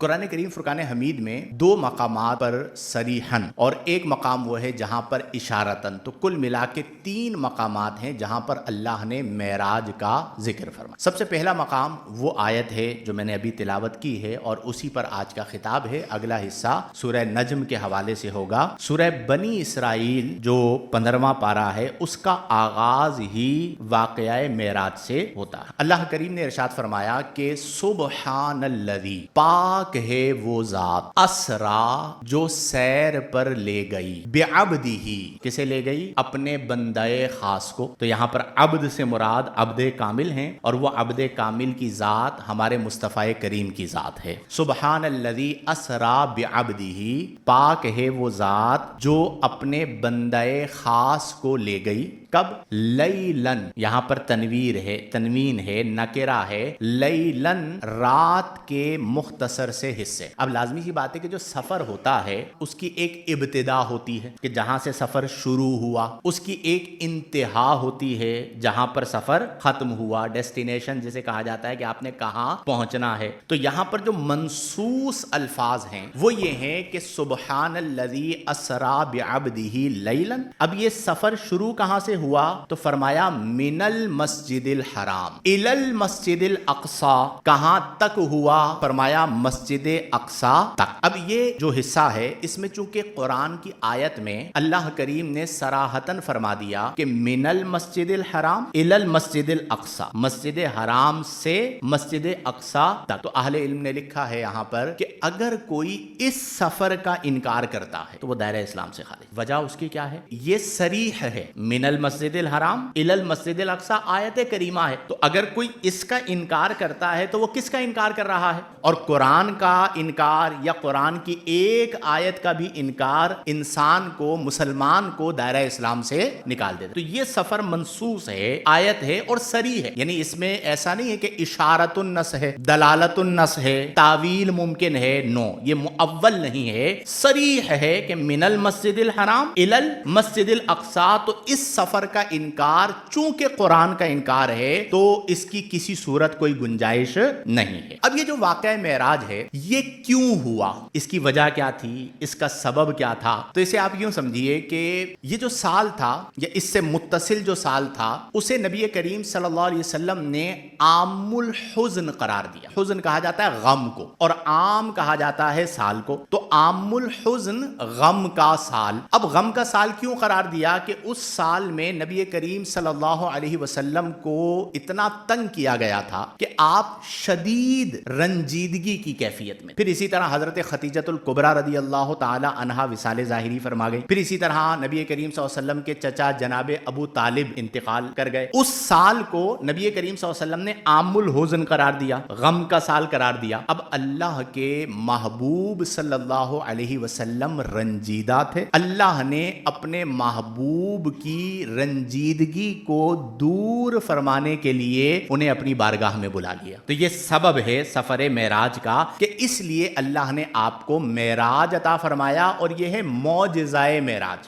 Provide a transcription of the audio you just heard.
قرآن کریم فرقان حمید میں دو مقامات پر صریحاً اور ایک مقام وہ ہے جہاں پر اشارتاً، تو کل ملا کے 3 مقامات ہیں جہاں پر اللہ نے معراج کا ذکر فرمایا۔ سب سے پہلا مقام وہ آیت ہے جو میں نے ابھی تلاوت کی ہے اور اسی پر آج کا خطاب ہے۔ اگلا حصہ سورہ نجم کے حوالے سے ہوگا۔ سورہ بنی اسرائیل جو 15واں پارہ ہے، اس کا آغاز ہی واقعہ معراج سے ہوتا ہے۔ اللہ کریم نے ارشاد فرمایا کہ سبحان الذی، پاک ہے وہ ذات، اسرا جو سیر پر لے گئی، بعبدہ، کسے لے گئی؟ اپنے بندہ خاص کو۔ تو یہاں پر عبد سے مراد عبد کامل ہیں، اور وہ عبد کامل کی ذات ہمارے مصطفی کریم کی ذات ہے۔ سبحان الذی اسرا بعبدہ، پاک ہے وہ ذات جو اپنے بندہ خاص کو لے گئی۔ کب؟ لیلن، یہاں پر تنوین ہے، نکرہ ہے، لیلن، رات کے مختصر سے حصے۔ اب لازمی سی بات ہے کہ جو سفر ہوتا ہے اس کی ایک ابتدا ہوتی ہے کہ جہاں سے سفر شروع ہوا، اس کی ایک انتہا ہوتی ہے جہاں پر سفر ختم ہوا، ڈیسٹینیشن جسے کہا جاتا ہے کہ آپ نے کہاں پہنچنا ہے۔ تو یہاں پر جو منصوص الفاظ ہیں وہ یہ ہیں کہ سبحان الذی اسرا بعبدہ لیلا۔ اب یہ سفر شروع کہاں سے ہوا؟ تو فرمایا من المسجد الحرام الی المسجد الاقصی۔ کہاں تک ہوا؟ فرمایا مسجد اقصی تک۔ اب یہ جو حصہ ہے اس میں چونکہ قرآن کی آیت میں اللہ کریم نے صراحتاً فرما دیا کہ من المسجد الحرام الی المسجد الاقصی، مسجد حرام سے مسجد اقصی تک۔ تو اہل علم نے لکھا ہے یہاں پر کہ اگر کوئی اس سفر کا انکار کرتا ہے تو وہ دائرہ اسلام سے خارج۔ وجہ اس کی کیا ہے؟ یہ صریح ہے، من المسجد الحرام الی المسجد الاقصی آیت کریمہ ہے۔ تو اگر کوئی اس کا انکار کرتا ہے تو وہ کس کا انکار کر رہا ہے؟ اور قرآن کا انکار یا قرآن کی ایک آیت کا بھی انکار انسان کو، مسلمان کو دائرہ اسلام سے نکال دیتا۔ تو یہ سفر منصوص ہے، آیت ہے اور صریح ہے، یعنی اس میں ایسا نہیں ہے کہ اشارت النص ہے، دلالت النص ہے، تعویل ممکن ہے، نو، یہ مؤول نہیں ہے، صریح ہے کہ من المسجد الحرام الی المسجد الاقصی۔ تو اس سفر کا انکار چونکہ قرآن کا انکار ہے تو اس کی کسی صورت کوئی گنجائش نہیں ہے۔ اب یہ جو واقعہ معراج ہے یہ کیوں ہوا، اس کی وجہ کیا تھی، اس کا سبب کیا تھا؟ تو اسے آپ یوں سمجھیے کہ یہ جو سال تھا یا اس سے متصل جو سال تھا اسے نبی کریم صلی اللہ علیہ وسلم نے عام الحزن قرار دیا۔ حزن کہا جاتا ہے غم کو، اور عام کہا جاتا ہے سال کو۔ تو عام الحزن، غم کا سال۔ اب غم کا سال کیوں قرار دیا؟ کہ اس سال میں نبی کریم صلی اللہ علیہ وسلم کو اتنا تنگ کیا گیا تھا کہ آپ شدید رنجیدگی کی کیفیت میں۔ پھر اسی طرح حضرت خدیجۃ الکبریٰ رضی اللہ تعالی عنہا وصال ظاہری فرما گئی۔ پھر اسی طرح نبی کریم صلی اللہ علیہ وسلم کے چچا جناب ابو طالب انتقال کر گئے۔ اس سال کو نبی کریم صلی اللہ علیہ وسلم نے عام الحزن قرار دیا، غم کا سال قرار دیا۔ اب اللہ کے محبوب صلی اللہ علیہ وسلم رنجیدہ تھے، اللہ نے اپنے محبوب کی رنجیدگی کو دور فرمانے کے لیے انہیں اپنی بارگاہ میں بلا لیا۔ تو یہ سبب ہے سفر معراج کا کہ اس لیے اللہ نے آپ کو معراج عطا فرمایا، اور یہ ہے معجزہ معراج۔